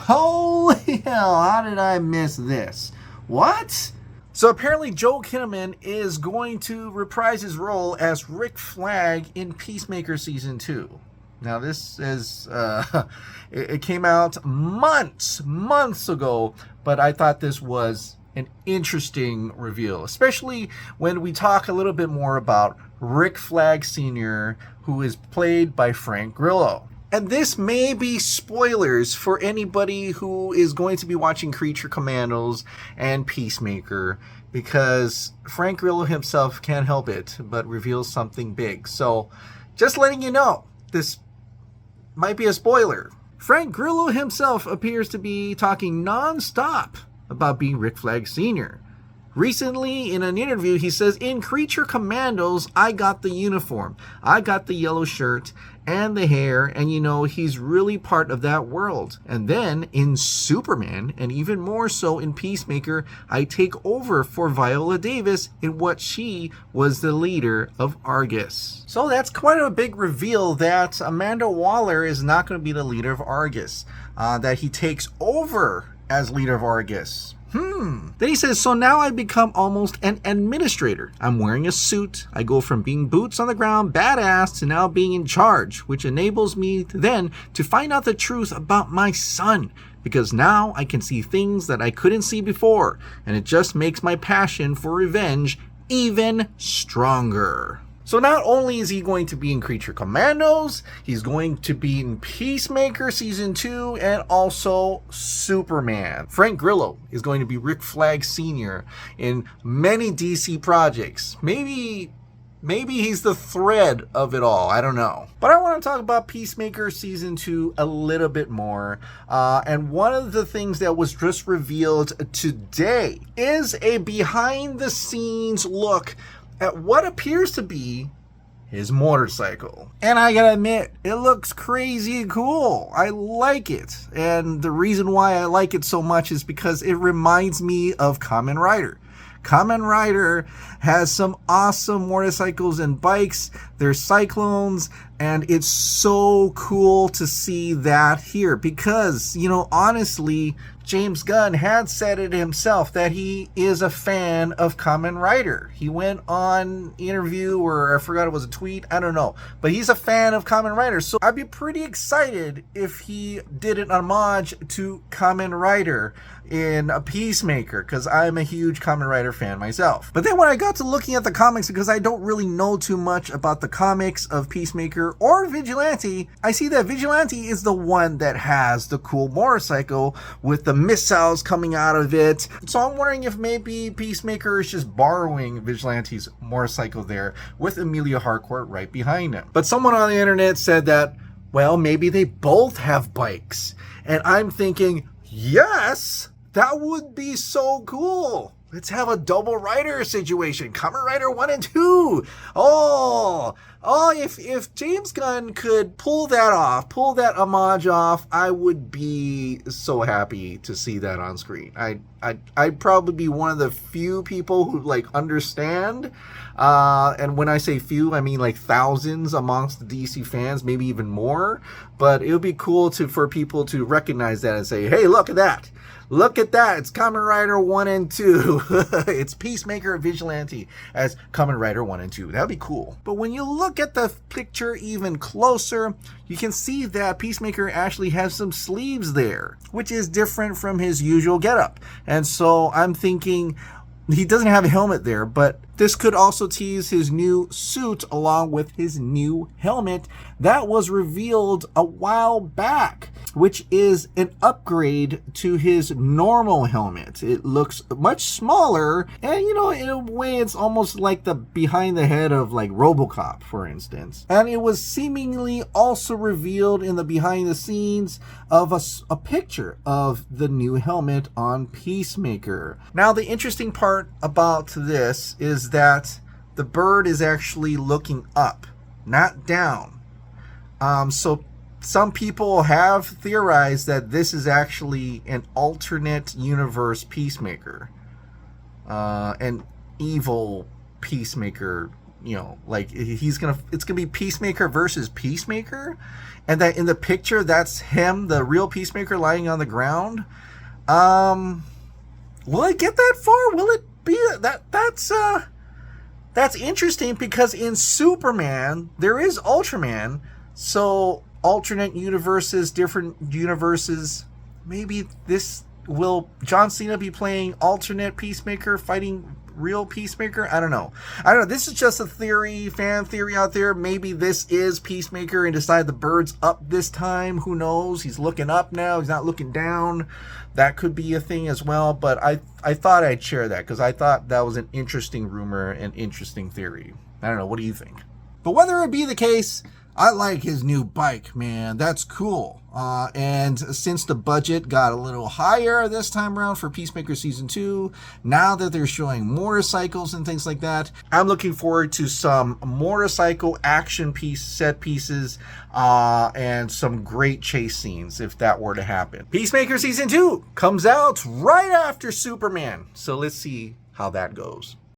Holy hell, how did I miss this? What? So apparently Joel Kinnaman is going to reprise his role as Rick Flag in Peacemaker Season 2. Now this is, it came out months ago, but I thought this was an interesting reveal, especially when we talk a little bit more about Rick Flag Sr., who is played by Frank Grillo. And this may be spoilers for anybody who is going to be watching Creature Commandos and Peacemaker, because Frank Grillo himself can't help it but reveals something big. So just letting you know, this might be a spoiler. Frank Grillo himself appears to be talking non-stop about being Rick Flag Sr. Recently, in an interview, he says, in Creature Commandos, I got the uniform. I got the yellow shirt and the hair, and he's really part of that world. And then in Superman, and even more so in Peacemaker, I take over for Viola Davis in what she was the leader of Argus. So that's quite a big reveal that Amanda Waller is not going to be the leader of Argus, that he takes over as leader of Argus. Then he says, so now I become almost an administrator. I'm wearing a suit. I go from being boots on the ground, badass, to now being in charge, which enables me to find out the truth about my son. Because now I can see things that I couldn't see before. And it just makes my passion for revenge even stronger. So not only is he going to be in Creature Commandos, he's going to be in Peacemaker Season 2 and also Superman. Frank Grillo is going to be Rick Flag Sr. in many DC projects. Maybe he's the thread of it all. I don't know. But I want to talk about Peacemaker Season 2 a little bit more. And one of the things that was just revealed today is a behind-the-scenes look at what appears to be his motorcycle. And I gotta admit, it looks crazy cool. I like it. And the reason why I like it so much is because it reminds me of Kamen Rider. Kamen Rider has some awesome motorcycles and bikes. They're cyclones, and it's so cool to see that here because, honestly, James Gunn had said it himself that he is a fan of Kamen Rider. He went on interview, or I forgot it was a tweet, I don't know, but he's a fan of Kamen Rider. So I'd be pretty excited if he did an homage to Kamen Rider in a Peacemaker, because I'm a huge Kamen Rider fan myself. But then when I got to looking at the comics, because I don't really know too much about the comics of Peacemaker or Vigilante, I see that Vigilante is the one that has the cool motorcycle with the missiles coming out of it. So I'm wondering if maybe Peacemaker is just borrowing Vigilante's motorcycle there with Amelia Harcourt right behind him. But someone on the internet said that, well, maybe they both have bikes. And I'm thinking, yes, that would be so cool. Let's have a double rider situation. Kamen Rider 1 and 2. If James Gunn could pull that off, pull that homage off, I would be so happy to see that on screen. I'd probably be one of the few people who understand. And when I say few, I mean thousands amongst the DC fans, maybe even more. But it would be cool for people to recognize that and say, hey, look at that. Look at that. It's Kamen Rider 1 and 2. It's Peacemaker Vigilante as Kamen Rider 1 and 2. That'd be cool. But when you look at the picture even closer, you can see that Peacemaker actually has some sleeves there, which is different from his usual getup. And so I'm thinking he doesn't have a helmet there, but this could also tease his new suit along with his new helmet that was revealed a while back, which is an upgrade to his normal helmet. It looks much smaller, and in a way it's almost like the behind the head of RoboCop, for instance. And it was seemingly also revealed in the behind the scenes of a picture of the new helmet on Peacemaker. Now, the interesting part about this is that the bird is actually looking up, not down. So some people have theorized that this is actually an alternate universe Peacemaker, an evil Peacemaker you know, like it's gonna be Peacemaker versus Peacemaker, and that in the picture that's him, the real Peacemaker, lying on the ground. Will it get that far? Will it be that's interesting, because in Superman there is Ultraman, so alternate universes, different universes. Maybe will John Cena be playing alternate Peacemaker fighting real Peacemaker? I don't know. This is just a theory, fan theory out there. Maybe this is Peacemaker and decided the bird's up this time. Who knows? He's looking up now. He's not looking down. That could be a thing as well. But I thought I'd share that because I thought that was an interesting rumor, an interesting theory. I don't know. What do you think? But whether it be the case, I like his new bike, man. That's cool. And since the budget got a little higher this time around for Peacemaker Season 2, now that they're showing motorcycles and things like that, I'm looking forward to some motorcycle action set pieces and some great chase scenes if that were to happen. Peacemaker Season 2 comes out right after Superman. So let's see how that goes.